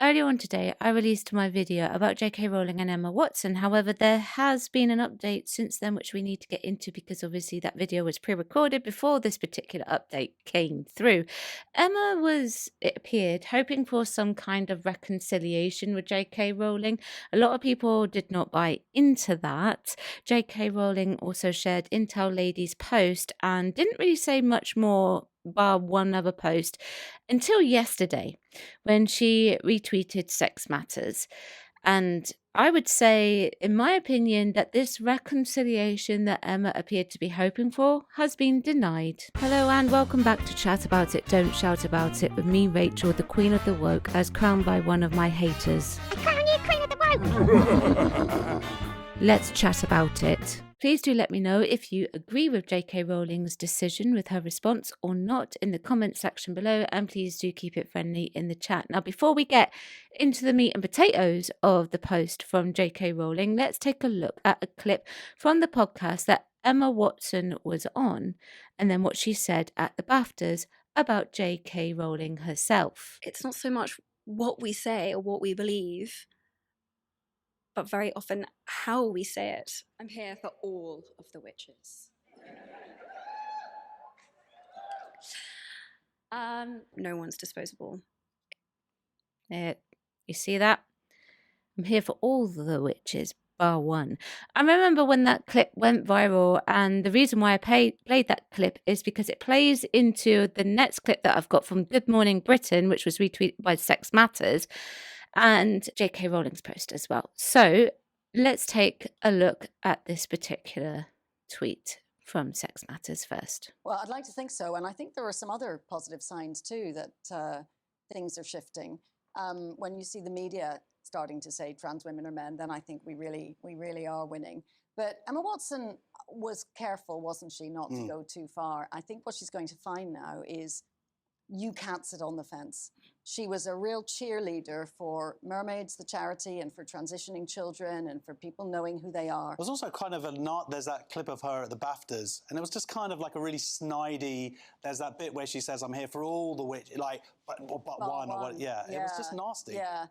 Earlier on today, I released my video about J.K. Rowling and Emma Watson. However, there has been an update since then, which we need to get into because obviously that video was pre recorded before this particular update came through. Emma was, it appeared, hoping for some kind of reconciliation with J.K. Rowling. A lot of people did not buy into that. J.K. Rowling also shared Intel Lady's post and didn't really say much more, bar one other post, until yesterday when she retweeted Sex Matters. And I would say, in my opinion, that this reconciliation that Emma appeared to be hoping for has been denied. Hello and welcome back to Chat About It, Don't Shout About It with me, Rachel, the Queen of the Woke, as crowned by one of my haters. I crown you Queen of the Woke! Let's chat about it. Please do let me know if you agree with J.K. Rowling's decision with her response or not in the comment section below, and please do keep it friendly in the chat. Now, before we get into the meat and potatoes of the post from J.K. Rowling, let's take a look at a clip from the podcast that Emma Watson was on, and then what she said at the BAFTAs about J.K. Rowling herself. It's not so much what we say or what we believe, but very often how we say it. I'm here for all of the witches. No one's disposable. You see that? I'm here for all the witches, bar one. I remember when that clip went viral, and the reason why I played that clip is because it plays into the next clip that I've got from Good Morning Britain, which was retweeted by Sex Matters, and J.K. Rowling's post as well. So let's take a look at this particular tweet from Sex Matters first. Well, I'd like to think so. And I think there are some other positive signs too that things are shifting. When you see the media starting to say trans women are men, then I think we really are winning. But Emma Watson was careful, wasn't she, not to go too far. I think what she's going to find now is you can't sit on the fence. She was a real cheerleader for Mermaids, the charity, and for transitioning children and for people knowing who they are. There's also kind of there's that clip of her at the BAFTAs, and it was just kind of like a really snidey, there's that bit where she says, I'm here for all the witch, like, but one. Or what, yeah, it was just nasty. Yeah.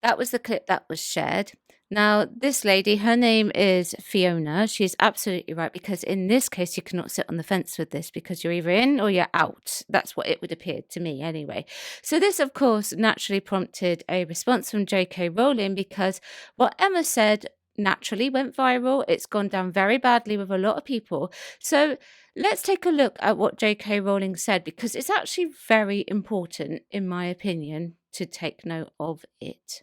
That was the clip that was shared. Now, this lady, her name is Fiona. She's absolutely right, because in this case, you cannot sit on the fence with this because you're either in or you're out. That's what it would appear to me anyway. So this, of course, naturally prompted a response from J.K. Rowling because what Emma said naturally went viral. It's gone down very badly with a lot of people. So let's take a look at what J.K. Rowling said, because it's actually very important, in my opinion, to take note of it.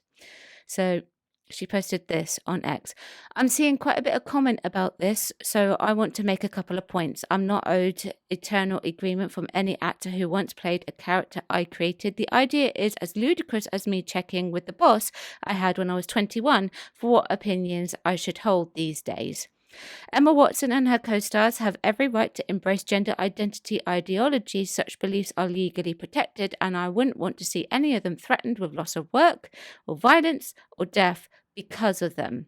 So she posted this on X. I'm seeing quite a bit of comment about this, so I want to make a couple of points. I'm not owed eternal agreement from any actor who once played a character I created. The idea is as ludicrous as me checking with the boss I had when I was 21 for what opinions I should hold these days. Emma Watson and her co-stars have every right to embrace gender identity ideology. Such beliefs are legally protected, and I wouldn't want to see any of them threatened with loss of work or violence or death because of them.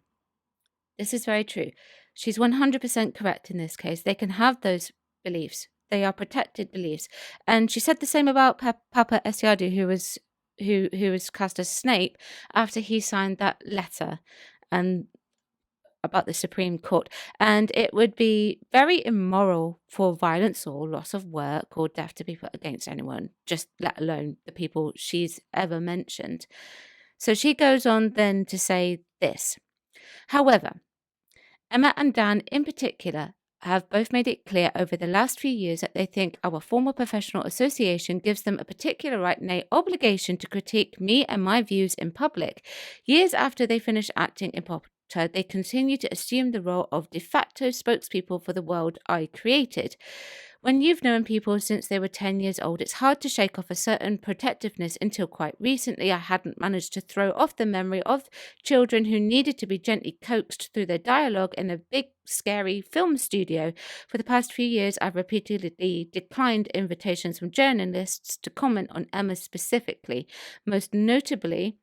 This is very true. She's 100% correct in this case. They can have those beliefs. They are protected beliefs. And she said the same about Papa Esiadu, who was cast as Snape after he signed that letter and about the Supreme Court, and it would be very immoral for violence or loss of work or death to be put against anyone, just let alone the people she's ever mentioned. So she goes on then to say this. However, Emma and Dan in particular have both made it clear over the last few years that they think our formal professional association gives them a particular right, nay, obligation to critique me and my views in public. Years after they finish acting in Potter, they continue to assume the role of de facto spokespeople for the world I created. When you've known people since they were 10 years old, it's hard to shake off a certain protectiveness. Until quite recently, I hadn't managed to throw off the memory of children who needed to be gently coaxed through their dialogue in a big, scary film studio. For the past few years, I've repeatedly declined invitations from journalists to comment on Emma specifically, most notably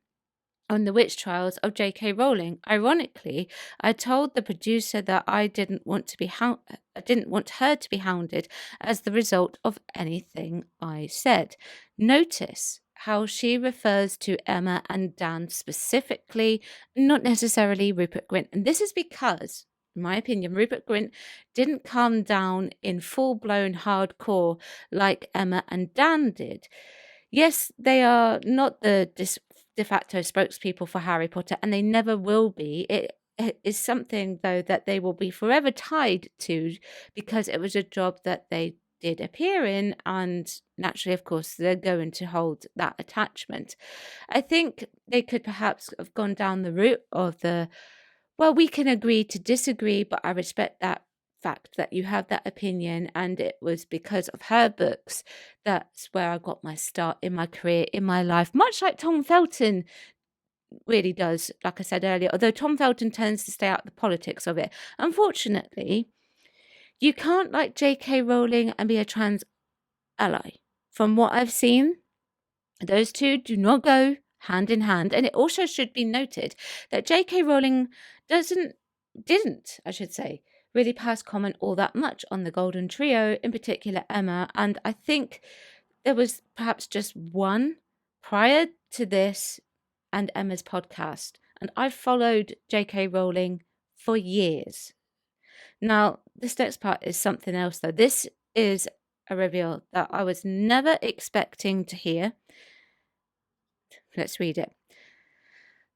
on the witch trials of J.K. Rowling. Ironically, I told the producer that I didn't want her to be hounded as the result of anything I said. Notice how she refers to Emma and Dan specifically, not necessarily Rupert Grint. And this is because, in my opinion, Rupert Grint didn't come down in full-blown hardcore like Emma and Dan did. Yes, they are not the de facto spokespeople for Harry Potter, and they never will be. It is something, though, that they will be forever tied to because it was a job that they did appear in, and naturally, of course, they're going to hold that attachment. I think they could perhaps have gone down the route of well, we can agree to disagree, but I respect that fact that you have that opinion, and it was because of her books that's where I got my start in my career, in my life, much like Tom Felton really does, like I said earlier, although Tom Felton tends to stay out of the politics of it. Unfortunately, you can't like J.K. Rowling and be a trans ally. From what I've seen, those two do not go hand in hand. And it also should be noted that J.K. Rowling didn't, I should say, really pass comment all that much on the Golden Trio, in particular Emma. And I think there was perhaps just one prior to this and Emma's podcast. And I've followed J.K. Rowling for years. Now, this next part is something else, though. This is a reveal that I was never expecting to hear. Let's read it.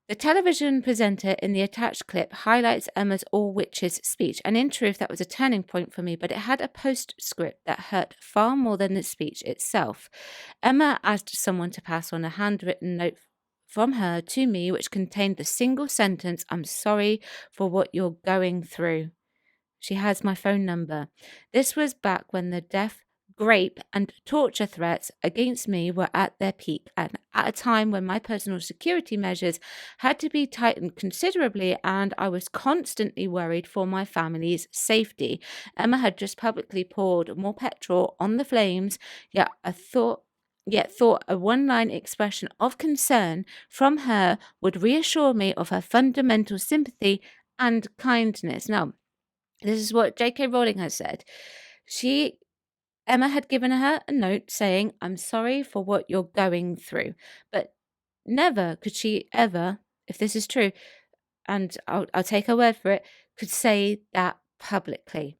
The television presenter in the attached clip highlights Emma's All Witches speech, and in truth, that was a turning point for me, but it had a postscript that hurt far more than the speech itself. Emma asked someone to pass on a handwritten note from her to me, which contained the single sentence, "I'm sorry for what you're going through." She has my phone number. This was back when the death, rape, and torture threats against me were at their peak, and at a time when my personal security measures had to be tightened considerably, and I was constantly worried for my family's safety. Emma had just publicly poured more petrol on the flames, yet thought a one-line expression of concern from her would reassure me of her fundamental sympathy and kindness. Now, this is what J.K. Rowling has said. Emma had given her a note saying, "I'm sorry for what you're going through." But never could she ever, if this is true, and I'll take her word for it, could say that publicly.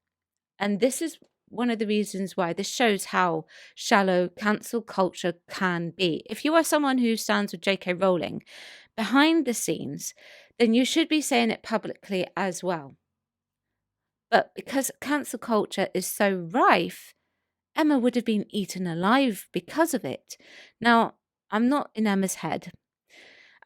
And this is one of the reasons why this shows how shallow cancel culture can be. If you are someone who stands with J.K. Rowling behind the scenes, then you should be saying it publicly as well. But because cancel culture is so rife, Emma would have been eaten alive because of it. Now, I'm not in Emma's head,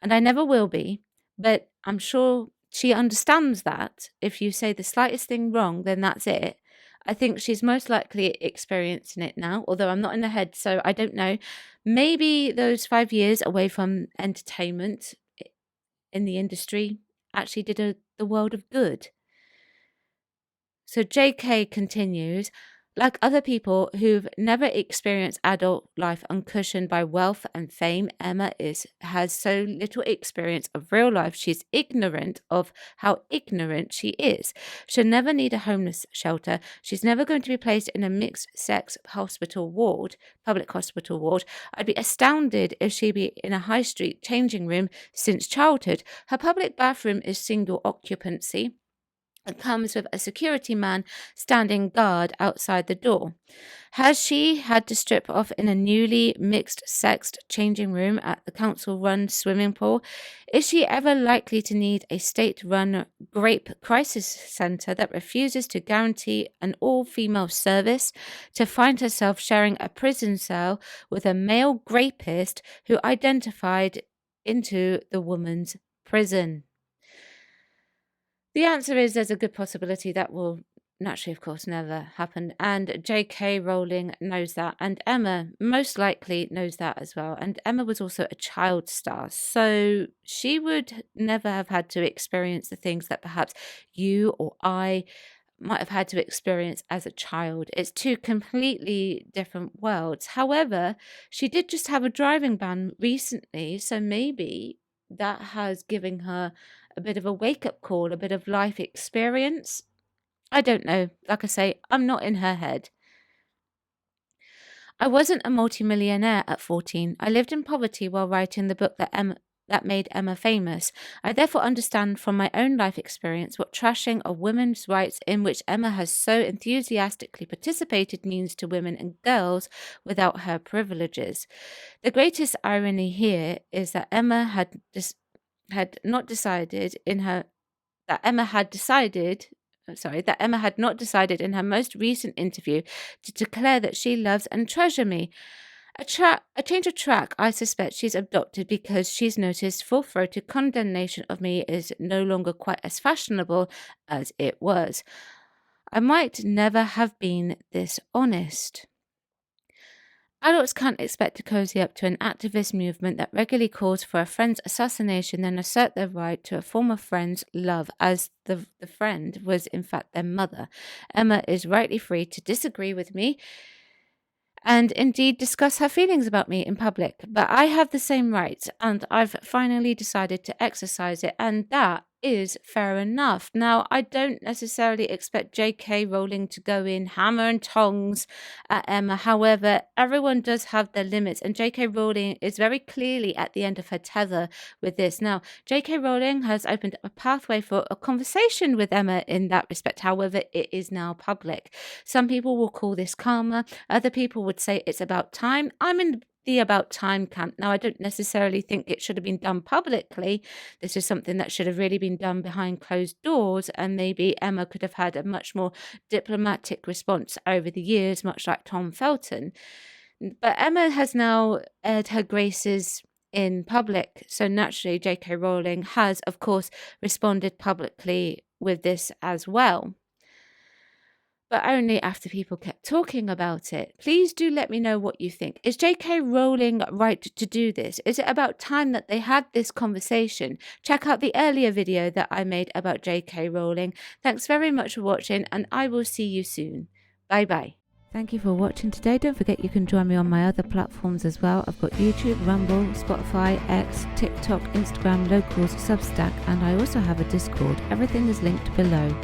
and I never will be, but I'm sure she understands that if you say the slightest thing wrong, then that's it. I think she's most likely experiencing it now, although I'm not in her head, so I don't know. Maybe those 5 years away from entertainment in the industry actually did the world of good. So JK continues, like other people who've never experienced adult life uncushioned by wealth and fame, Emma has so little experience of real life. She's ignorant of how ignorant she is. She'll never need a homeless shelter. She's never going to be placed in a mixed-sex public hospital ward. I'd be astounded if she'd be in a high street changing room since childhood. Her public bathroom is single occupancy. It comes with a security man standing guard outside the door. Has she had to strip off in a newly mixed-sexed changing room at the council-run swimming pool? Is she ever likely to need a state-run grape crisis centre that refuses to guarantee an all-female service, to find herself sharing a prison cell with a male rapist who identified into the woman's prison? The answer is there's a good possibility that will naturally, of course, never happen. And J.K. Rowling knows that. And Emma most likely knows that as well. And Emma was also a child star. So she would never have had to experience the things that perhaps you or I might have had to experience as a child. It's two completely different worlds. However, she did just have a driving ban recently. So maybe that has given her a bit of a wake-up call, a bit of life experience. I don't know. Like I say, I'm not in her head. I wasn't a multimillionaire at 14. I lived in poverty while writing the book that made Emma famous. I therefore understand from my own life experience what trashing of women's rights in which Emma has so enthusiastically participated means to women and girls without her privileges. The greatest irony here is that Emma had not decided in her that Emma had not decided in her most recent interview to declare that she loves and treasures me. A change of track I suspect she's adopted because she's noticed full-throated condemnation of me is no longer quite as fashionable as it was. I might never have been this honest. Adults can't expect to cozy up to an activist movement that regularly calls for a friend's assassination, then assert their right to a former friend's love, as the friend was in fact their mother. Emma is rightly free to disagree with me and indeed discuss her feelings about me in public. But I have the same rights, and I've finally decided to exercise it, and that is fair enough. Now, I don't necessarily expect J.K. Rowling to go in hammer and tongs at Emma. However, everyone does have their limits, and J.K. Rowling is very clearly at the end of her tether with this. Now, J.K. Rowling has opened up a pathway for a conversation with Emma in that respect. However, it is now public. Some people will call this karma. Other people would say it's about time. I'm in the about time camp. Now, I don't necessarily think it should have been done publicly. This is something that should have really been done behind closed doors, and maybe Emma could have had a much more diplomatic response over the years, much like Tom Felton. But Emma has now aired her graces in public, so naturally J.K. Rowling has, of course, responded publicly with this as well. But only after people kept talking about it. Please do let me know what you think. Is J.K. Rowling right to do this? Is it about time that they had this conversation? Check out the earlier video that I made about J.K. Rowling. Thanks very much for watching, and I will see you soon. Bye-bye. Thank you for watching today. Don't forget you can join me on my other platforms as well. I've got YouTube, Rumble, Spotify, X, TikTok, Instagram, Locals, Substack, and I also have a Discord. Everything is linked below.